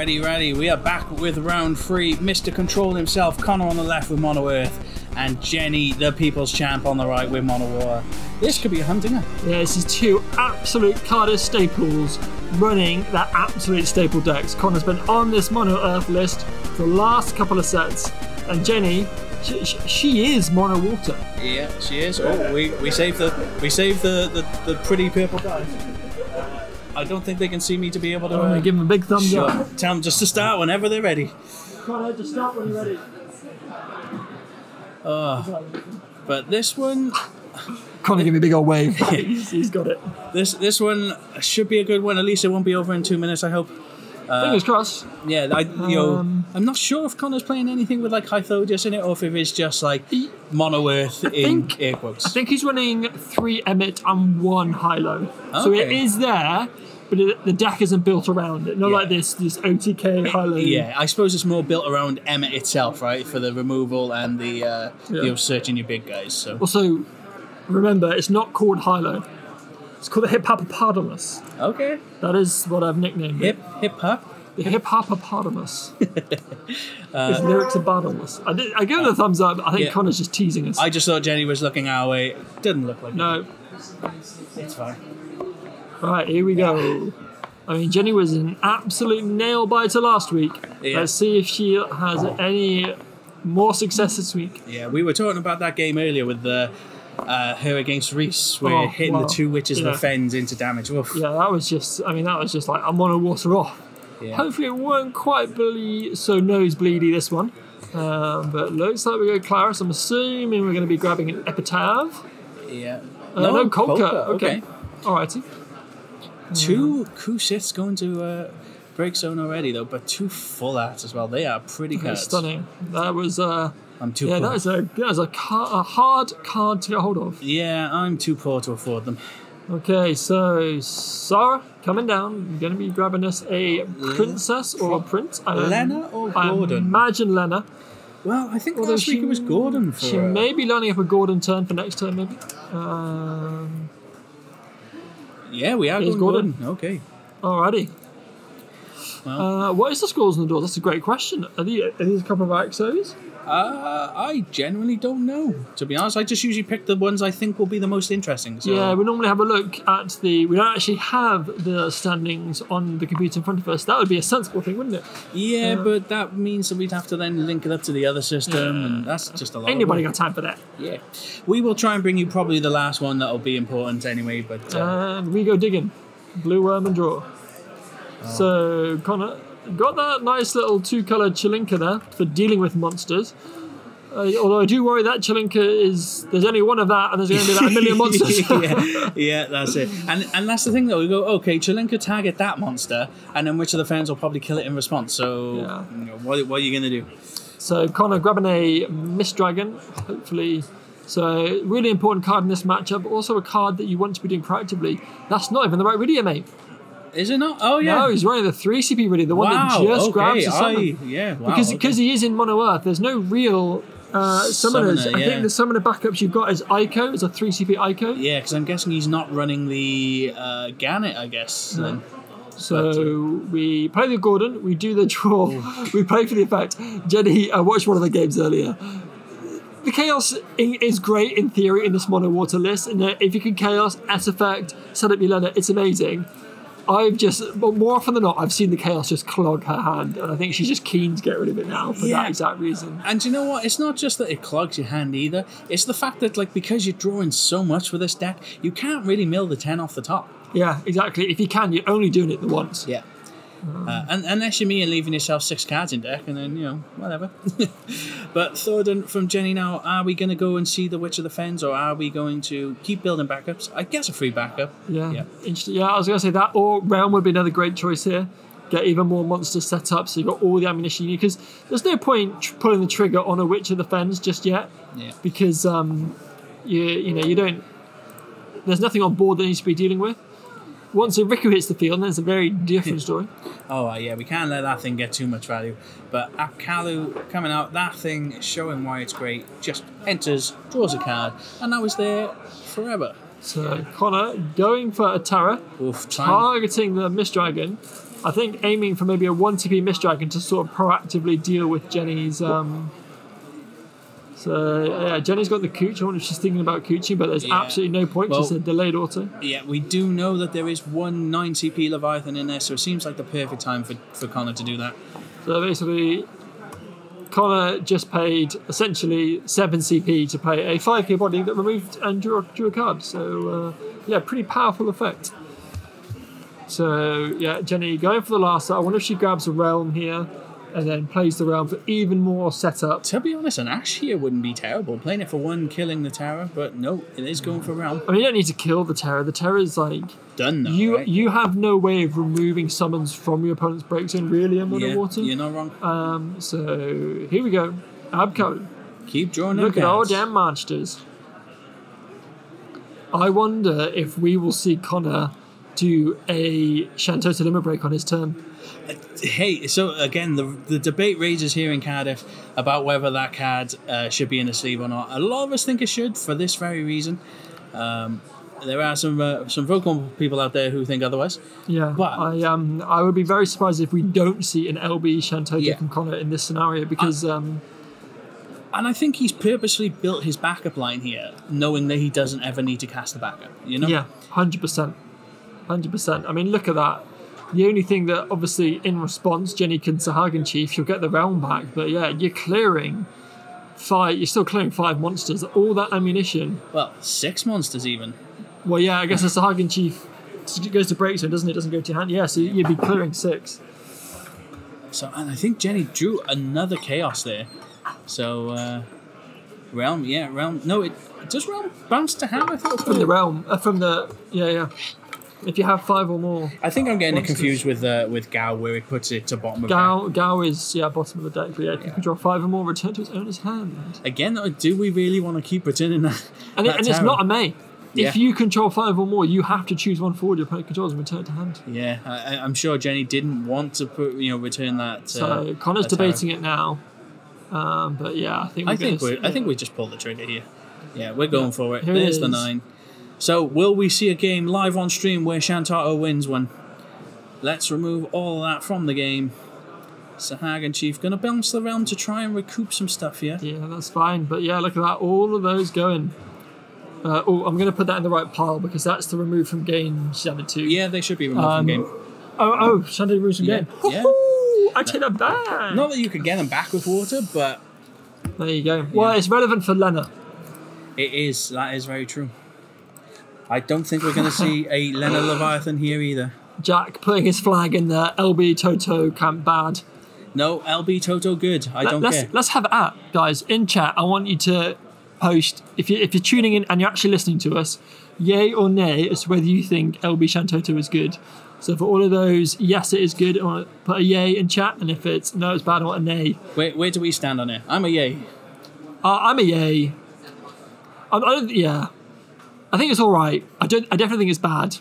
Ready. We are back with round 3. Mr. Control himself, Connor on the left with Mono Earth, and Jenny, the People's Champ, on the right with Mono Water. This could be a huntinger. Yeah, this is 2 absolute Cardiff staples running that absolute staple decks. Connor's been on this Mono Earth list for the last couple of sets, and Jenny, she is Mono Water. Yeah, she is. Oh, we saved the pretty purple guys. I don't think they can see me to be able to... give them a big thumbs up. Tell them just to start whenever they're ready. Connor, just start when you're ready. But this one... Connor, give me a big old wave. He's got it. This one should be a good one. At least it won't be over in 2 minutes, I hope. Fingers crossed. Yeah, I'm not sure if Connor's playing anything with like Hythodius in it, or if it's just like Mono Earth in air quotes. I think he's running 3 Emmet and 1 Hilo. Okay. So it is there, but the deck isn't built around it. Not like this OTK Hilo. Yeah, I suppose it's more built around Emmet itself, right? For the removal and the searching your big guys. So also, remember, it's not called Hilo. It's called the Hippopotamus. Okay. That is what I've nicknamed it. Hip-hop? The Hippopotamus. His lyrics are bottomless. I give it a thumbs up. I think Connor's just teasing us. I just thought Jenny was looking our way. Didn't look like No. It's fine. Right, here we go. I mean, Jenny was an absolute nail biter last week. Yeah. Let's see if she has any more success this week. Yeah, we were talking about that game earlier with her against Reese, where hitting the 2 Witches of the Fens into damage. Oof. Yeah, that was just like, I'm on a water off. Yeah. Hopefully it won't quite be so nosebleedy, this one. But looks like we go Claris. I'm assuming we're going to be grabbing an Epitaph. Yeah. No, Kolka. Okay. Alrighty. 2 Kusiths going to break zone already, though, but 2 full arts as well. They are pretty cards. Stunning. That was... I'm too poor. That is a hard card to get hold of. Yeah, I'm too poor to afford them. Okay, so Sarah, coming down, I'm going to be grabbing us a princess or a prince. Lena or Gordon? I imagine Lena. Well, I think last week it was Gordon. She may be lining up a Gordon turn for next turn, maybe. Yeah, we are going Gordon. Okay. Alrighty. Well, what is the scores on the door? That's a great question. Are these a couple of XOs? I genuinely don't know. To be honest, I just usually pick the ones I think will be the most interesting. So. Yeah, we normally have a look at we don't actually have the standings on the computer in front of us. That would be a sensible thing, wouldn't it? Yeah, but that means that we'd have to then link it up to the other system, and that's just a lot. Anybody got time for that? Yeah. We will try and bring you probably the last one that'll be important anyway, but... And we go digging. Blue worm and draw. So, Connor... Got that nice little 2-coloured Chilinka there for dealing with monsters. Although I do worry that Chilinka there's only one of that, and there's going to be like a million monsters. yeah, that's it. And that's the thing though. We go, okay, Chilinka target that monster, and then Witch of the Fens will probably kill it in response. So, what are you going to do? So Connor grabbing a Mist Dragon, hopefully. So really important card in this matchup, but also a card that you want to be doing proactively. That's not even the right Rydia, mate. Is it not? Oh, yeah. No, he's running the 3 CP Rydia, the one that just grabs the summon. Because he is in Mono Earth, there's no real summoners. I think the summoner backups you've got is Ico, it's a 3 CP Ico. Yeah, because I'm guessing he's not running the Gannet, I guess. No. So we play the Gordon, we do the draw, we play for the effect. Jenny, I watched one of the games earlier. The Chaos is great in theory in this Mono Water list, and if you can Chaos, S-Effect, set up your Lena, it's amazing. But more often than not, I've seen the Chaos just clog her hand, and I think she's just keen to get rid of it now for that exact reason. And you know what? It's not just that it clogs your hand either. It's the fact that, like, because you're drawing so much for this deck, you can't really mill the 10 off the top. Yeah, exactly. If you can, you're only doing it the once. Yeah. And unless you're me and leaving yourself 6 cards in deck, and then, whatever. But Thornton from Jenny now, are we going to go and see the Witch of the Fens, or are we going to keep building backups? I guess a free backup. Yeah. Interesting. Yeah, I was going to say that, or Realm would be another great choice here. Get even more monsters set up so you've got all the ammunition you need, because there's no point pulling the trigger on a Witch of the Fens just yet. Yeah. Because, you don't... There's nothing on board that needs to be dealing with. Once a Riku hits the field, then it's a very different story. We can't let that thing get too much value. But Akalu coming out, that thing showing why it's great, just enters, draws a card, and now it's there forever. So Connor going for a Terra, targeting the Mist Dragon. I think aiming for maybe a 1 TP Mist Dragon to sort of proactively deal with Jenny's. Jenny's got the Cooch. I wonder if she's thinking about Cooching, but there's absolutely no point. She's a delayed auto. Yeah, we do know that there is one 9 CP Leviathan in there, so it seems like the perfect time for Connor to do that. So basically, Connor just paid essentially 7 CP to play a 5k body that removed and drew a card. So, pretty powerful effect. So, Jenny going for the last set. I wonder if she grabs a Realm here and then plays the Realm for even more setup. To be honest, an Ash here wouldn't be terrible. Playing it for 1, killing the Terror, but no, it is going for Realm. I mean, you don't need to kill the Terror. The Terror is like... done though, right? You have no way of removing summons from your opponent's break zone, really, in Mono Water. You're not wrong. So, here we go. Abco. Keep drawing Look at all damn monsters. I wonder if we will see Connor do a Shantota Limit Break on his turn. Hey, so again, the debate rages here in Cardiff about whether that card should be in the sleeve or not. A lot of us think it should for this very reason. There are some vocal people out there who think otherwise. Yeah, but I would be very surprised if we don't see an LB Shantota from Connor in this scenario because... and I think he's purposely built his backup line here, knowing that he doesn't ever need to cast the backup, you know? Yeah, 100%. 100%. I mean, look at that. The only thing that, obviously, in response, Jenny can Sahagin Chief, she'll get the Realm back. But yeah, you're still clearing 5 monsters. All that ammunition. Well, 6 monsters even. Well, yeah, I guess the Sahagin Chief goes to break zone, doesn't it? It doesn't go to your hand. Yeah, so you'd be clearing 6. So, and I think Jenny drew another Chaos there. So, Realm. No, does Realm bounce to hand? I thought from the Realm. Yeah. If you have 5 or more. I think I'm getting it confused with Gao, where he puts it to bottom of Gao. Gao is bottom of the deck. But yeah, if you can draw 5 or more, return to its owner's hand. Again, do we really want to keep returning that? And it's not a May. If you control 5 or more, you have to choose one forward your opponent controls and return it to hand. Yeah, I'm sure Jenny didn't want to return that. So Connor's debating it now. But yeah, I think we just pulled the trigger here. Yeah, we're going for it. There's the 9. So will we see a game live on stream where Shantota wins one? Let's remove all of that from the game. Sahagin Chief gonna bounce the Realm to try and recoup some stuff here. Yeah, that's fine. But yeah, look at that. All of those going. I'm going to put that in the right pile because that's to remove from game 7-2. Yeah, they should be removed from game. Shantota removes from game. Yeah. I take that back. Not that you could get them back with water, but... there you go. Well, it's relevant for Lena. It is. That is very true. I don't think we're going to see a Lena Leviathan here either. Jack putting his flag in the LB Toto camp bad. No, LB Toto good. I don't care. Let's have it at, guys. In chat, I want you to post, if you're tuning in and you're actually listening to us, yay or nay as to whether you think LB Shantota is good. So for all of those, yes, it is good. I want to put a yay in chat, and if it's no, it's bad, I want a nay. Where do we stand on it? I'm a yay. I'm a yay. I think it's all right. I definitely think it's bad.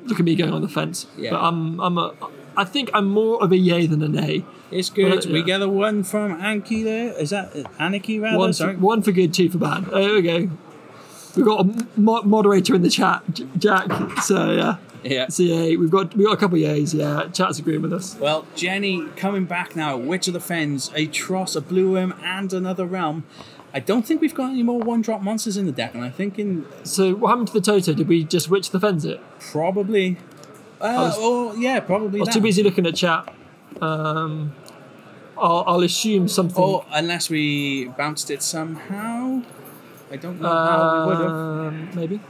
Look at me going on the fence. Yeah. But I think I'm more of a yay than a nay. It's good. But, we get a 1 from Anki there. Is that Aniki rather? 1 for good, 2 for bad. There we go. We've got a moderator in the chat, Jack. So yeah. Yeah. So yeah, we've got a couple of yays. Yeah, chat's agreeing with us. Well, Jenny coming back now. Witch of the Fens, a Tross, a Blue Worm, and another Realm. I don't think we've got any more 1-drop monsters in the deck, and I think So what happened to the Toto? Did we just Witch the Fens it? Probably. Probably. I was too busy looking at chat. I'll assume something. Oh, unless we bounced it somehow. I don't know how we would have.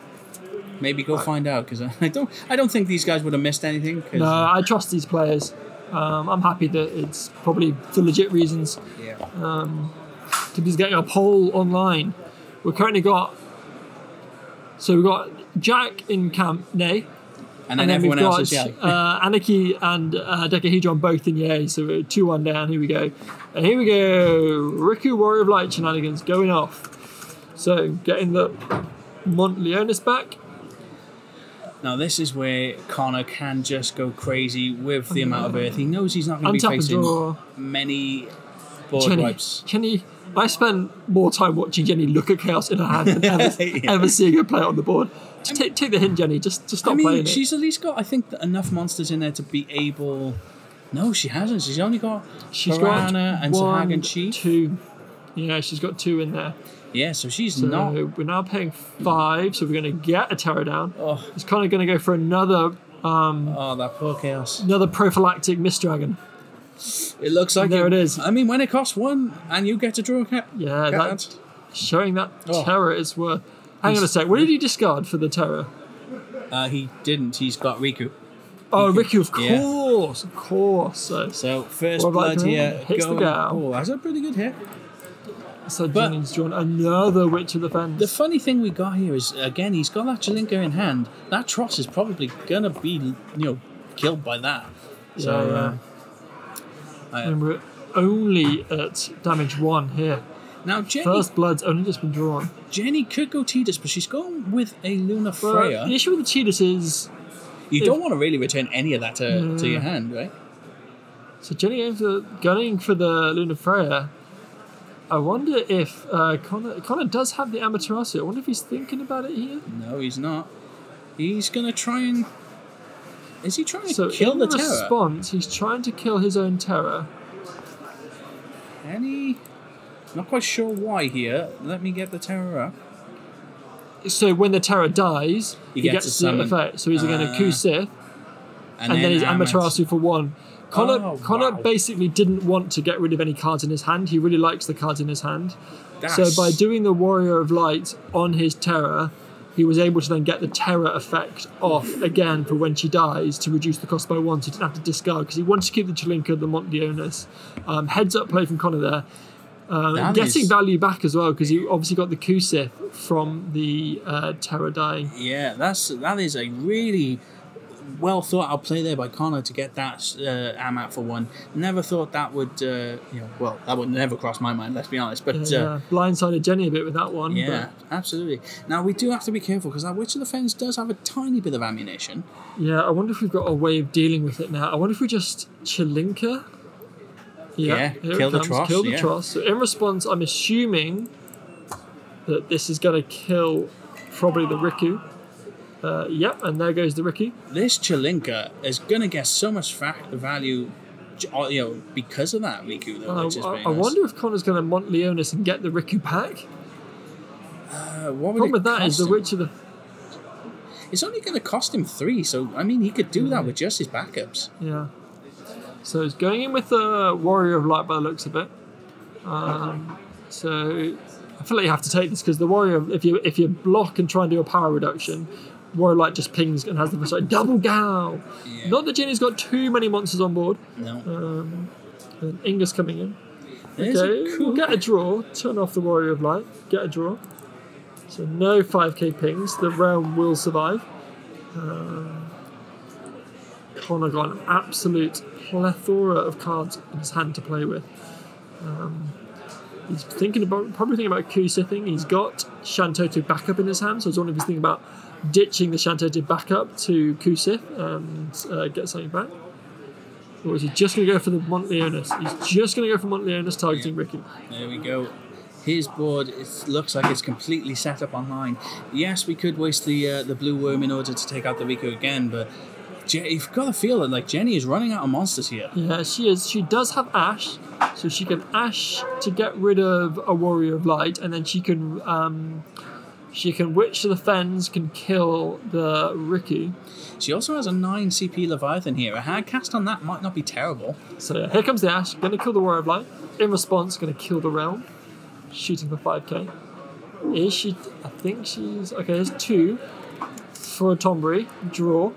Maybe go find out, because I don't think these guys would have missed anything. No, I trust these players. I'm happy that it's probably for legit reasons. Yeah. Tippy's getting a poll online. We've got Jack in camp, nay. And then everyone else is yay. Anarchy and Decahedron both in yay, so we're 2-1 down. Here we go. And here we go. Riku Warrior of Light shenanigans going off. So getting the Leonis back. Now this is where Connor can just go crazy with the amount of earth. He knows he's not going to be facing many board wipes. Jenny, I spent more time watching Jenny look at chaos in her hand than ever seeing her play it on the board. Just take the hint, Jenny. Just stop playing it. She's at least got, I think, enough monsters in there to be able No, she hasn't. She's only got She's Piranha got and one, Sahag and Chief. 2. Yeah, she's got 2 in there. Yeah, so she's So not. we're now paying 5, so we're going to get a Terror down. Oh. It's kind of going to go for another That poor Chaos. another prophylactic Mist Dragon. It looks like There it is. I mean, when it costs 1 and you get to draw a cat. Yeah, that's showing that Oh. Terror is worth. Hang on a sec. What did he discard for the Terror? He didn't. He's got Riku. Oh, Riku, of yeah. course, of course. So first What about blood Green? here. Hits the gal. Oh, that's a pretty good hit. So Jenny's drawn another Witch of the Fens. The funny thing we got here is, again, he's got that Jalinka in hand. That Tross is probably gonna be, killed by that. So, and we're only at damage 1 here. now Jenny, First blood's only just been drawn. Jenny could go Tidus, but she's going with a Luna But Freya. the issue with the Tidus is, You don't want to really return any of that to your hand, right? so Jenny gunning for the Luna Freya. I wonder if Connor does have the Amaterasu. I wonder if he's thinking about it here. No, he's not. He's going to try and... Is he trying to So kill in the Terror? response, he's trying to kill his own Terror. Not quite sure why here. Let me get the Terror up. So when the Terror dies, He he gets gets a the summon. effect. So he's going to coup Sith, and then he's Amaterasu for 1. Connor wow. basically didn't want to get rid of any cards in his hand. He really likes the cards in his hand. That's- So by doing the Warrior of Light on his Terror, he was able to then get the Terror effect off again for when she dies to reduce the cost by 1, so he didn't have to discard, because he wanted to keep the Chalinka, the Mont Leonis. Heads up play from Connor there. Getting value back as well, because he obviously got the Kusith from the Terror dying. Yeah, that is a really well thought out play there by Connor to get that Amat for 1. Never thought that would, that would never cross my mind, let's be honest. But blindsided Jenny a bit with that one. yeah, absolutely. Now we do have to be careful because that Witch of the Fens does have a tiny bit of ammunition. Yeah, I wonder if we've got a way of dealing with it now. I wonder if we just Chalinka. Yeah, here kill it the comes. Tross, Kill the yeah. Tross. So in response, I'm assuming that this is going to kill probably the Riku. Yep, and there goes the Riku. This Chalinka is going to get so much value, because of that Riku, though. Which is very I nice. wonder if Connor's going to Mont Leonis and get the Riku back. What would Problem it with that is cost the him? Witch of the... It's only going to cost him 3, so I mean he could do that with just his backups. Yeah. So it's going in with the Warrior of Light by the looks of it. So I feel like you have to take this because the Warrior, if you block and try and do a power reduction, Warrior of Light just pings and has the first double Gal. Yeah. Not that Jenny's got too many monsters on board. No. And Inga's coming in. There's Okay, a cool- we'll get a draw. Turn off the Warrior of Light. Get a draw. So no 5k pings. The realm will survive. Connor got an absolute plethora of cards in his hand to play with. He's probably thinking about Kusithing. He's got Shantoto backup in his hand, so I was wondering if he's thinking about ditching the Shantoto backup to Kusith and get something back. Or is he just going to go for the Mont Leonis? He's just going to go for Mont Leonis targeting Riku. There we go. His board, it looks like it's completely set up online. Yes, we could waste the blue worm in order to take out the Riku again, but you've got to feel that like Jenny is running out of monsters here. Yeah, she is. She does have Ash, so she can Ash to get rid of a Warrior of Light, and then she can Witch to the Fens, can kill the Riku. She also has a 9 CP Leviathan here. A hard cast on that might not be terrible. So yeah, here comes the Ash, going to kill the Warrior of Light. In response, going to kill the Realm, shooting for 5k. Is she? I think she's okay. There's 2 for a Tombury draw.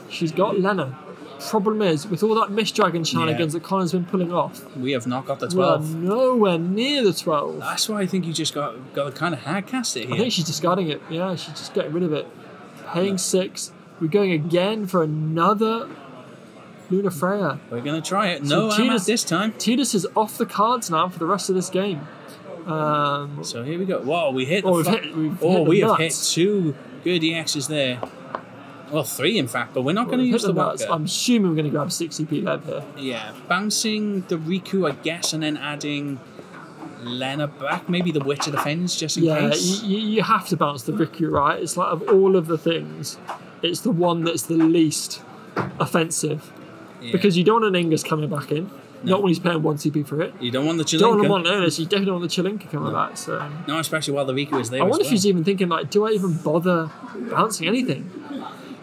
She's got Lena. Problem is, with all that Mist Dragon shenanigans that Connor's been pulling off, We have not got the we're 12. nowhere near the 12. That's why I think you just got to kind of hard cast it I here. think she's discarding it. Yeah, she's just getting rid of it. Paying 6. We're going again for another Luna Freya. We're going to try it. So No Tidus- Amat this time. Tidus is off the cards now for the rest of this game. So here we go. Whoa, we hit the we've fu- hit we the have hit nuts. 2 good EXs there. Well, 3 in fact, but we're not going to We've use hit the nuts. Walker. I'm assuming we're going to grab 60p lev here. Yeah, bouncing the Riku, I guess, and then adding Lena back. Maybe the Witch of the Fens, just in Yeah, case. you have to bounce the Riku, right? It's like of all of the things, it's the one that's the least offensive. Yeah. Because you don't want an Ingus coming back in. No. Not when he's paying 1 CP for it. You don't want the You don't Chilinka. want no, you definitely don't want the Chilinka coming back. So No, especially while the Riku is there. I wonder as if well. he's even thinking like, do I even bother bouncing anything?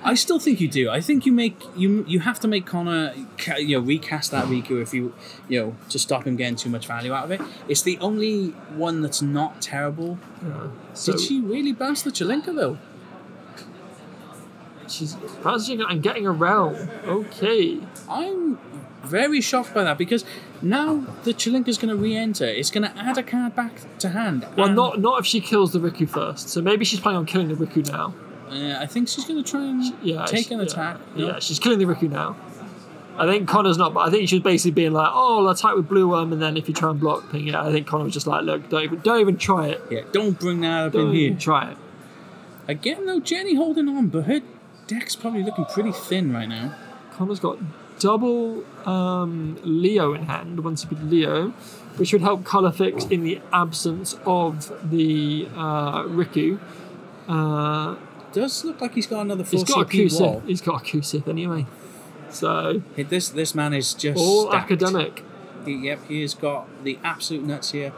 I still think you do. I think you have to make Connor, recast that Riku if you to stop him getting too much value out of it. It's the only one that's not terrible. So Did she really bounce the Chilinka though? she's bouncing and getting a realm. Okay. I'm very shocked by that because now the Chilinka's going to re-enter. It's going to add a card back to hand. Well, and, not if she kills the Riku first. So maybe she's planning on killing the Riku now. I think she's going to try and take an attack. No? Yeah, she's killing the Riku now. I think Connor's not, but I think she was basically being like, "Oh, I'll attack with Blue Worm, and then if you try and block, ping it." I think Connor was just like, "Look, don't even try it. Yeah, don't bring that up Don't in here." even try it." Again, though, Jenny holding on, but her deck's probably looking pretty thin right now. Connor's got double Leo in hand, 1 CP Leo, which would help colour fix in the absence of the Riku. Does look like he's got another 4 He's got a CP wall. Kusith. He's got a Kusith anyway. So Hey, this man is just all stacked. academic. He has got the absolute nuts here.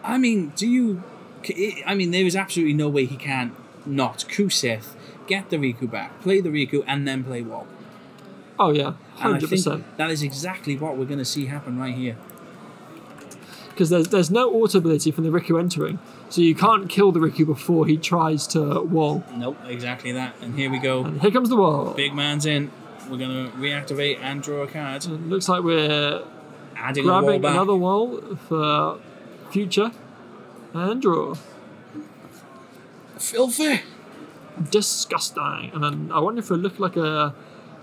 I mean, there is absolutely no way he can't not Kusith, get the Riku back, play the Riku, and then play Wall. Oh yeah, And I 100%. think that is exactly what we're going to see happen right here. Because there's no auto ability from the Riku entering, so you can't kill the Riku before he tries to wall. Nope, exactly that. And here we go. And here comes the wall. Big man's in. We're going to reactivate and draw a card. It looks like we're Adding a wall grabbing back. another wall for future and draw. Filthy. Disgusting. And then I wonder if it looked like a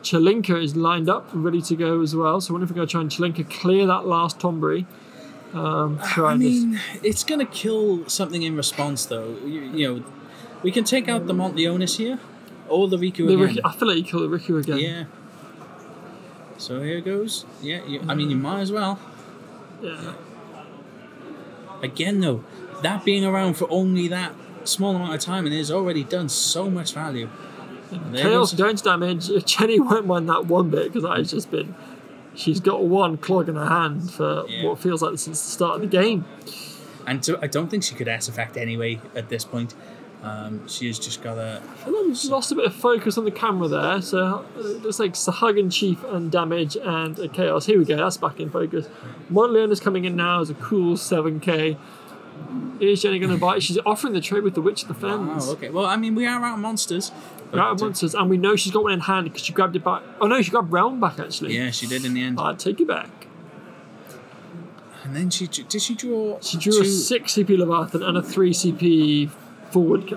Chilinka is lined up and ready to go as well. So I wonder if we're going to try and Chilinka clear that last Tombury. It's going to kill something in response, though. We can take out the Montleonis here, or the Riku again. I feel like you kill the Riku again. Yeah. So here goes. Yeah, you might as well. Yeah. Again, though, that being around for only that small amount of time and it has already done so much value. Chaos Dance damage. Jenny won't mind that one bit because that has just been. She's got one clog in her hand for what feels like since the start of the game. And I don't think she could S effect anyway at this point. She has just got a. Lost a bit of focus on the camera there, so it looks like Sahagin Chief and damage and a Chaos. Here we go, that's back in focus. Montleon is coming in now as a cool 7k. Is Jenny going to bite? She's offering the trade with the Witch of the Fens. Oh, okay. Well, we are out of monsters. We're out of monsters, and we know she's got one in hand because she grabbed it back. Oh no, she grabbed Realm back actually. Yeah, she did in the end. I'd take it back. And then she draw? She drew a 6 CP Leviathan and a 3 CP forward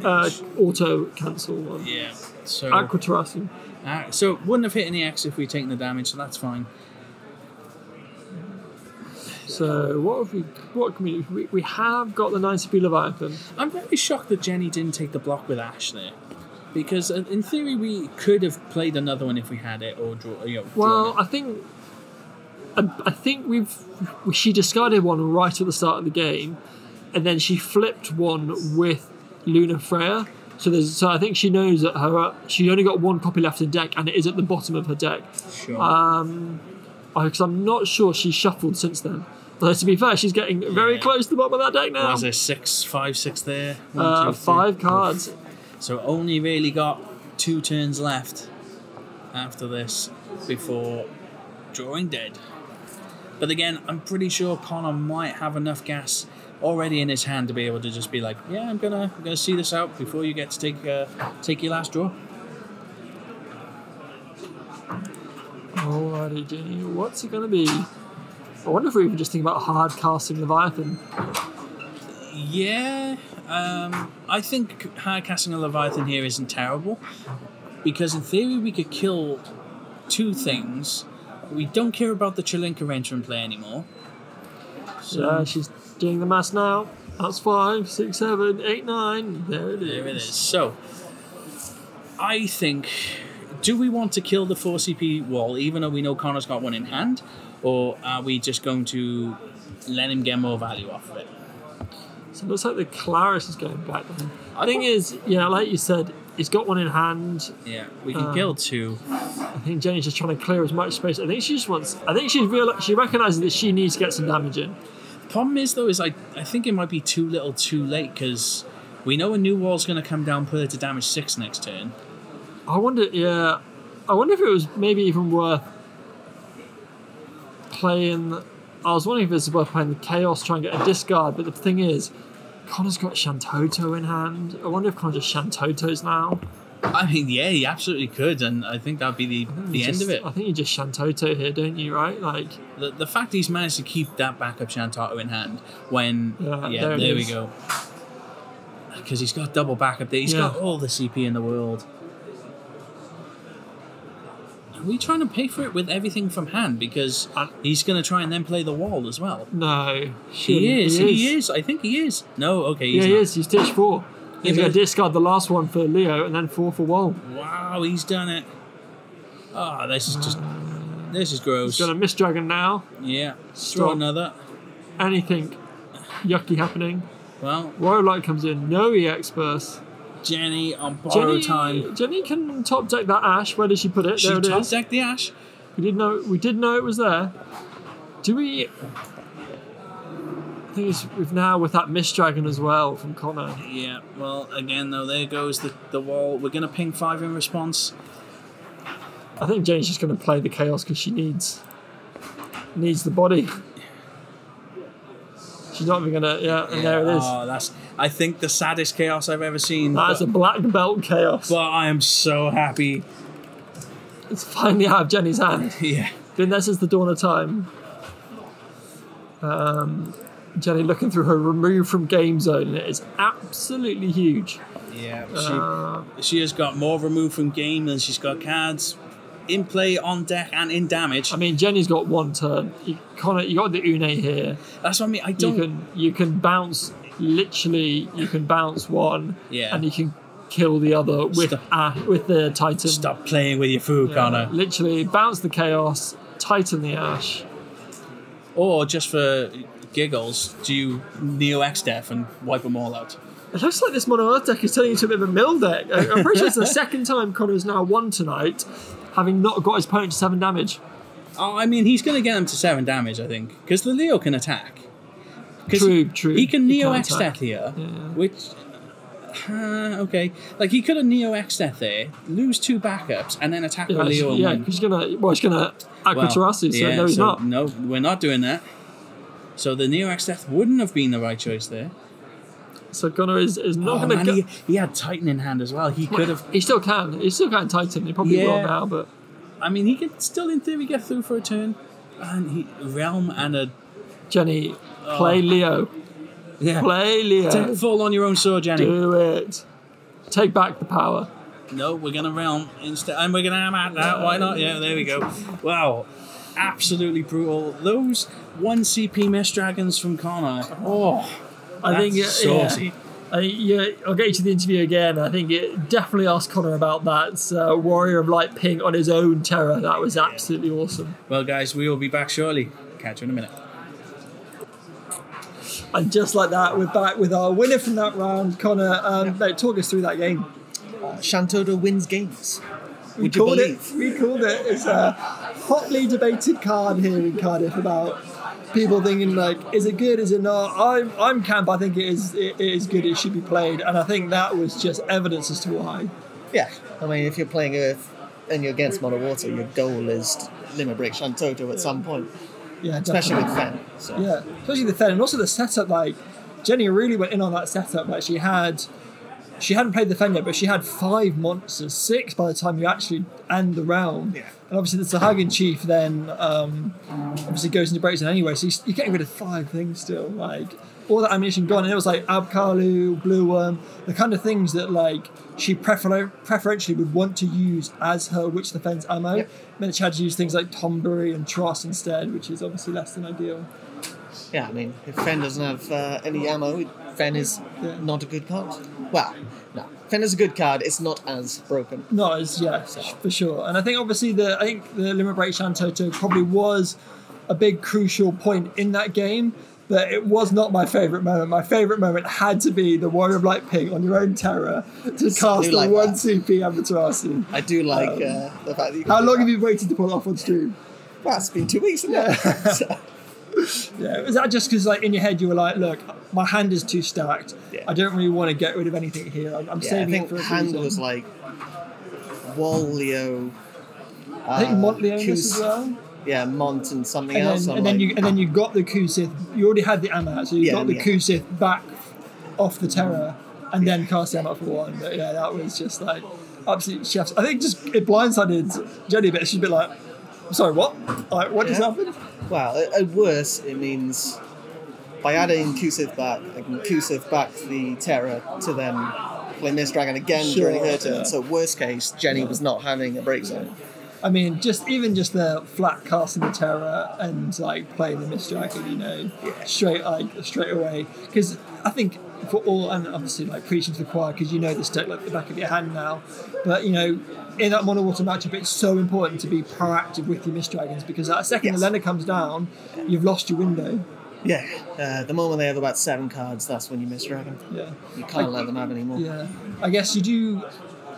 auto cancel one. Yeah. So Aqua Terrassium. So wouldn't have hit any X if we'd taken the damage, so that's fine. So what can we have got the 9 CP Leviathan. I'm very shocked that Jenny didn't take the block with Ash there. Because in theory we could have played another one if we had it or draw. Well, I think she discarded one right at the start of the game, and then she flipped one with Luna Freya. So I think she knows that she only got one copy left in deck, and it is at the bottom of her deck. Sure. Because I'm not sure she's shuffled since then. Although to be fair, she's getting very close to the bottom of that deck now. Was there 5, 6 there? 5 cards. So only really got 2 turns left after this before drawing dead. But again, I'm pretty sure Connor might have enough gas already in his hand to be able to just be like, yeah, I'm gonna see this out before you get to take your last draw. Alrighty, Jenny, what's it gonna be? I wonder if we even just think about hard casting Leviathan. Yeah, I think hard casting a Leviathan here isn't terrible because in theory we could kill 2 things. We don't care about the Chilinka enter and play anymore. So she's doing the maths now. That's 5, 6, 7, 8, 9. There it is. So I think, do we want to kill the 4 CP wall even though we know Connor's got one in hand, or are we just going to let him get more value off of it? So it looks like the Claris is going back. The thing is, yeah, like you said, he's got one in hand. Yeah, we can kill 2. I think Jenny's just trying to clear as much space. I think she just wants. I think she recognises that she needs to get some damage in. The problem is though, I think it might be too little, too late because we know a new wall's going to come down, put her to damage 6 next turn. I wonder if it was maybe even worth playing. I was wondering if it's worth playing the Chaos, try and get a discard. But the thing is, Connor's got Shantoto in hand. I wonder if Connor just Shantotos now. I mean, yeah, he absolutely could, and I think that'd be the end of it. I think you just Shantoto here, don't you? Right, like the fact he's managed to keep that backup Shantoto in hand when there we go. Because he's got double backup there. He's got all the CP in the world. Are we trying to pay for it with everything from hand? Because he's going to try and then play the wall as well. No. He is. I think he is. No, okay. He's not. He is. He's ditched 4. He's going to discard the last one for Leo and then 4 for Wall. Wow, he's done it. Oh, this is gross. He's got a Mist Dragon now. Yeah. Draw another. Anything yucky happening. Well. Royal Light comes in. No EX burst. Jenny on borrow time. Jenny can top deck that Ash. Where did she put it? She top decked the Ash. We did know it was there. Do we? I think we've now with that Mist Dragon as well from Connor. Yeah. Well, again though, there goes the wall. We're gonna ping 5 in response. I think Jenny's just gonna play the Chaos because she needs the body. She's not even gonna. And there it is. Oh, that's. I think the saddest Chaos I've ever seen. That's a black belt Chaos. But I am so happy. It's finally out of Jenny's hand. Yeah. Been there since the dawn of time. Jenny looking through her remove from game zone, and it is absolutely huge. Yeah, she has got more remove from game than she's got cards in play, on deck, and in damage. I mean, Jenny's got 1 turn. Connor, you got the Une here. That's what I mean. You can bounce. Literally, you can bounce 1, and you can kill the other with the Titan. Stop playing with your food, Connor. Literally, bounce the Chaos, Titan the Ash. Or just for giggles, do you Neo X Death and wipe them all out? It looks like this Mono Earth deck is turning into a bit of a mill deck. I'm pretty sure it's the second time Connor has now won tonight, having not got his opponent to 7 damage. Oh, I mean, he's going to get him to 7 damage, I think, because the Leo can attack. True. He can Neo X Death here, which. Okay. Like, he could have Neo X Death there, lose 2 backups, and then attack the Leo. Yeah, because he's gonna Aqua Terrassi, so no, he's not. No, we're not doing that. So the Neo X Death wouldn't have been the right choice there. So Connor is not going to. He had Titan in hand as well. He could have. He still can. He still can Titan. He probably will now, but. I mean, he could still, in theory, get through for a turn. And Realm and a. Jenny, play Leo. Yeah. Play Leo. Fall on your own sword, Jenny. Do it. Take back the power. No, we're going to Realm instead. And we're going to hammer that. Why not? Yeah, there we go. Wow. Absolutely brutal. Those 1 CP Mist Dragons from Connor. Oh, I think saucy. I'll get you to the interview again. I think it definitely asked Connor about that Warrior of Light ping on his own terror. That was absolutely awesome. Well, guys, we will be back shortly. Catch you in a minute. And just like that, we're back with our winner from that round, Connor. Talk us through that game. Shantoto wins games. We called it. It's a hotly debated card here in Cardiff about people thinking like, is it good? Is it not? I'm camp. I think it is. It is good. It should be played, and I think that was just evidence as to why. Yeah, I mean, if you're playing Earth and you're against Mono Water, your goal is to limit break Shantoto at some point. Yeah, especially with Fen. So. Yeah, especially the Fen, and also the setup. Like Jenny really went in on that setup. Like she hadn't played the Fen yet, but she had 5 monsters, 6 by the time you actually end the round. Yeah. And obviously the Sahagan Chief then obviously goes into breakdown anyway, so you're getting rid of 5 things still. Like all that ammunition gone, and it was like Abkalu, Blue Worm, the kind of things that like she preferentially would want to use as her Witch Defense ammo. Yep. Meant she had to use things like Tombury and Tross instead, which is obviously less than ideal. Yeah, I mean, if Fen doesn't have any ammo, Fen is not a good card. Well, no, Fen is a good card. It's not as broken. Not as for sure. And I think obviously the Limit Break Shantoto probably was a big crucial point in that game. but it was not my favourite moment. My favourite moment had to be the Warrior of Light ping on your own Terra to cast the like 1 that. CP Amaterasu. I do like the fact that you can How do long that. have you waited to pull it off on stream? Well, it's been 2 weeks, isn't it? So, Yeah, was that just because, like, in your head you were like, look, my hand is too stacked. Yeah. I don't really want to get rid of anything here. I'm yeah, I saving think it for a hand reason. was like Wallio. I think Mont Leonis as well. Yeah, Mont and something And else. then, I'm and then you got the Kusith. You already had the Amat, so you Yeah, got the yeah. Kusith back off the Terra, and then cast the Amat for 1. But yeah, that was just like absolute chefs. I think just it blindsided Jenny a bit. She's a bit like, sorry, what? Like, what just Yeah. happened? Well, at worst, it means by adding Kusith back, I can Kusith back the Terra to then play Mist Dragon again Sure, during her turn. yeah. So worst case, Jenny was not having a break zone. I mean, just the flat casting the Terra and like playing the Mist Dragon, you know, straight away. Because I think for all, and obviously like preaching to the choir, because you know this deck like the back of your hand now. But you know, in that mono water matchup, it's so important to be proactive with your Mist Dragons, because that second Yes. the Lena comes down, you've lost your window. Yeah, the moment they have about 7 cards, that's when you Mist Dragon. Yeah. You can't let them have any more. Yeah, I guess you do.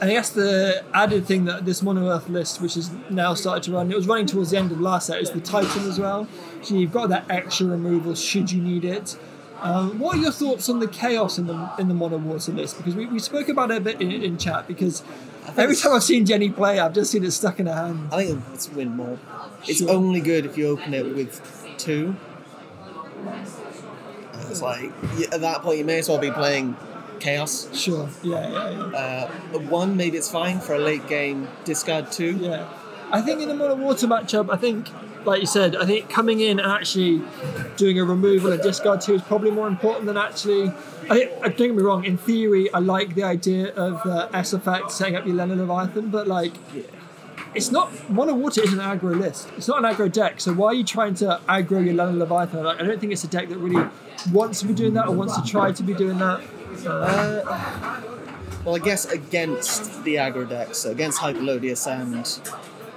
And I guess the added thing that this Mono Earth list, which is now started to run, it was running towards the end of the last set, is the Titan as well. So you've got that extra removal should you need it. What are your thoughts on the Chaos in the Mono Water list? Because we spoke about it a bit in chat, because every time I've seen Jenny play, I've just seen it stuck in her hand. I think it's win more. It's Sure. only good if you open it with 2. It's like, at that point, you may as well be playing Chaos. Sure, yeah. 1, maybe it's fine for a late game discard 2. Yeah. I think in the Mono Water matchup, I think, like you said, I think coming in and actually doing a removal and discard 2 is probably more important than actually. Don't get me wrong, in theory, I like the idea of the S effect setting up your Lena Leviathan, but like, it's not. Mono Water is an aggro list. It's not an aggro deck, so why are you trying to aggro your Lena Leviathan? Like, I don't think it's a deck that really wants to be doing that or wants to try to be doing that. Well, I guess against the aggro decks, so against Hyperlodius and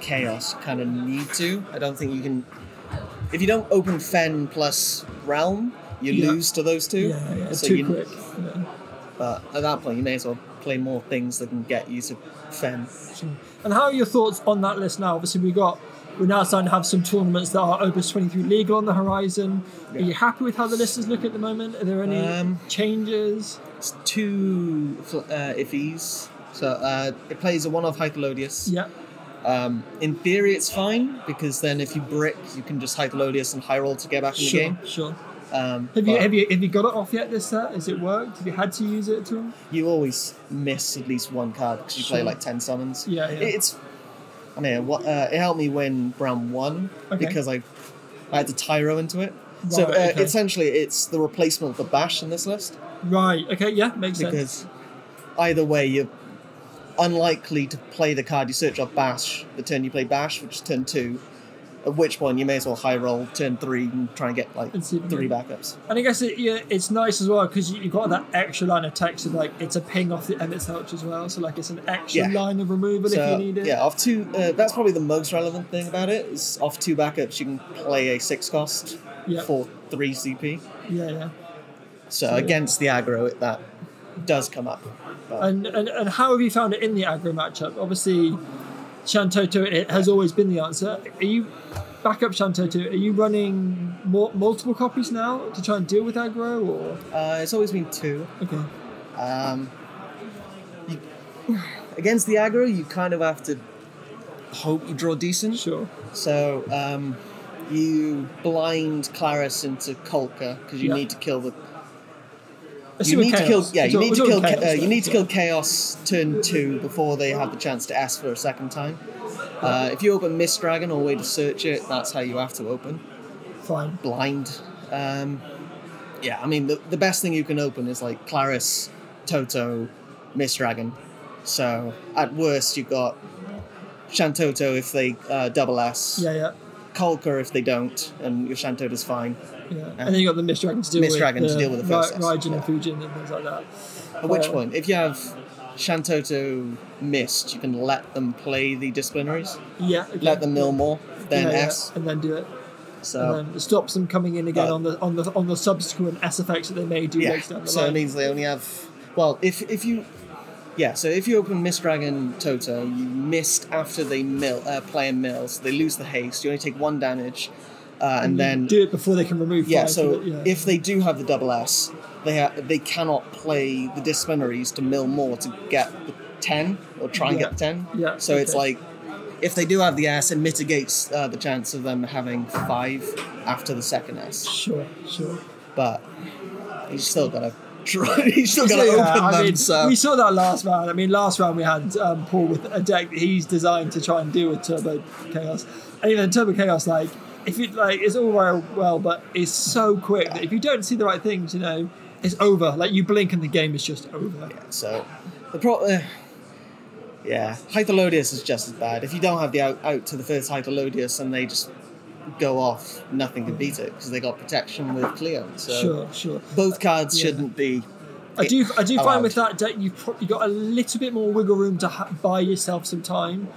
Chaos, kind of need to. I don't think you can. If you don't open Fen plus Realm, you lose to those 2. Yeah, So too quick. Yeah. But at that point, you may as well play more things that can get you to Fen. And how are your thoughts on that list now? Obviously, we're now starting to have some tournaments that are Opus 23 legal on the horizon. Are you happy with how the list is looking at the moment? Are there any changes? It's 2 iffies. So it plays a 1-off Hyperlodius. Yeah. In theory, it's fine, because then if you brick, you can just Hyperlodius and high roll to get back in the game. Sure. But Have you got it off yet this set? Has it worked? Have you had to use it at all? you always miss at least 1 card because you play like 10 summons. Yeah. It helped me win round 1 because I had to Tyro into it. So Right, okay. essentially, it's the replacement for Bash in this list, Right. Okay. Yeah. Makes sense. because either way, you're unlikely to play the card you search off Bash the turn you play Bash, which is turn 2. At which point you may as well high roll turn 3 and try and get like And see if you 3 can- backups. And I guess it's nice as well because you've got that extra line of text of like it's a ping off the Emmett's Touch as well, so like it's an extra line of removal if you need it. Yeah, off 2. That's probably the most relevant thing about it. Is off 2 backups you can play a 6 cost for 3 CP. Yeah. So against the aggro, that does come up. But And how have you found it in the aggro matchup? Obviously, Shantoto it has always been the answer. Are you backup Shantoto? Are you running multiple copies now to try and deal with aggro, or it's always been 2. okay? Against the aggro, you kind of have to hope you draw decent. Sure. So you blind Claris into Kolka because you need to kill the. You need to kill. Yeah, you need to kill. You need to kill Chaos turn 2 before they have the chance to ask for a second time. If you open Mist Dragon or way to search it, that's how you have to open. Fine. Blind. Yeah, I mean the best thing you can open is like Claris, Toto, Mist Dragon. So at worst you've got Shantoto if they double S. Yeah. Kolka if they don't, and your Shantoto's fine. Yeah. And then you got the Mist Dragon to deal with. The first S. Raijin Yeah. and Fujin and things like that. At which point, if you have Shantoto Mist, you can let them play the disciplinaries. Yeah. Okay. Let them mill more, then Yeah, S. and then do it. So and then it stops them coming in again on the subsequent S effects that they may do later down the so line. it means they only have. Well, if you open Mist Dragon Toto, you missed after they player mill, so they lose the haste. You only take 1 damage, and then do it before they can remove. If they do have the double S, they cannot play the Disciplinaries to mill more to get the 10 or try and get the 10. Yeah. So it's like, if they do have the S, it mitigates the chance of them having 5 after the second S. Sure. But he's still got to try. He's still got to open them. So we saw that last round. I mean, last round we had Paul with a deck that he's designed to try and deal with Turbo Chaos, and even Turbo Chaos, like, if you like, it's all very well, but it's so quick that if you don't see the right things, it's over. Like, you blink and the game is just over. Yeah. So the Hytholodius is just as bad. If you don't have the out to the first Hytholodius and they just go off, nothing can beat it because they got protection with Cleo. So Sure. Both cards shouldn't be. I do find with that deck you've probably got a little bit more wiggle room to buy yourself some time.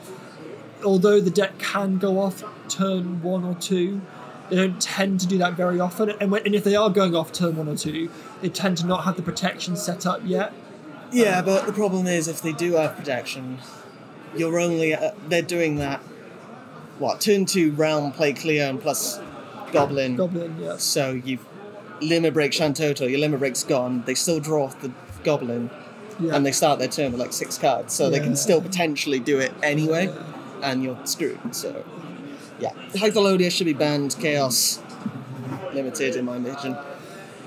Although the deck can go off turn 1 or 2, they don't tend to do that very often. And if they are going off turn 1 or 2, they tend to not have the protection set up yet. Yeah, but the problem is if they do have protection, you're only they're doing that. Turn 2 Realm, play Cleon plus Goblin. Yeah. So you limit break Shantoto, your limit break's gone. They still draw off the Goblin, and they start their turn with like 6 cards, so they can still potentially do it anyway, and you're screwed. So Hytholodius should be banned. Chaos limited in my vision.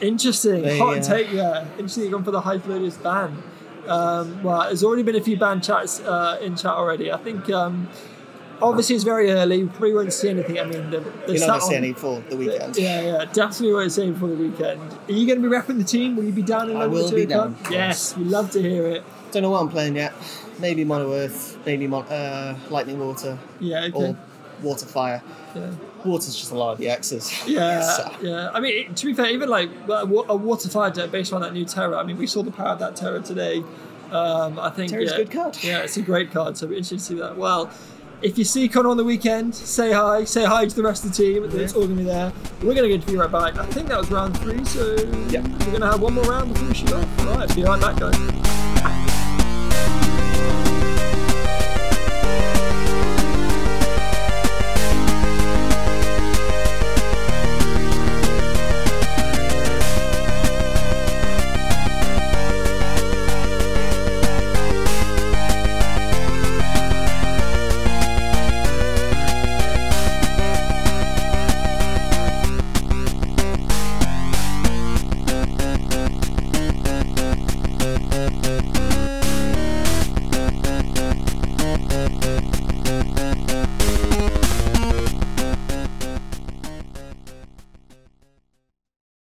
Interesting. Hot take, Interesting you've gone for the Hytholodius ban. There's already been a few ban chats in chat already. I think obviously it's very early. We probably won't see anything. I mean, you're not going to see any for the weekend. Yeah, definitely won't see any for the weekend. Are you going to be repping the team? Will you be down in London? I will be down. Yes, we'd love to hear it. Don't know what I'm playing yet. Maybe Mono Earth, maybe Lightning Water. Yeah, okay. Or Water Fire. Yeah. Water's just a lot of the X's. Yeah. I mean, to be fair, even like a Water Fire deck based on that new Terra. I mean, we saw the power of that Terra today. I think Terra's a good card. Yeah, it's a great card. So it'll be interesting to see that. Well, if you see Connor on the weekend, say hi. Say hi to the rest of the team. It's all going to be there. We're going to be right back. I think that was round 3. So we're going to have one more round before we shoot off. All right, be right back, guys.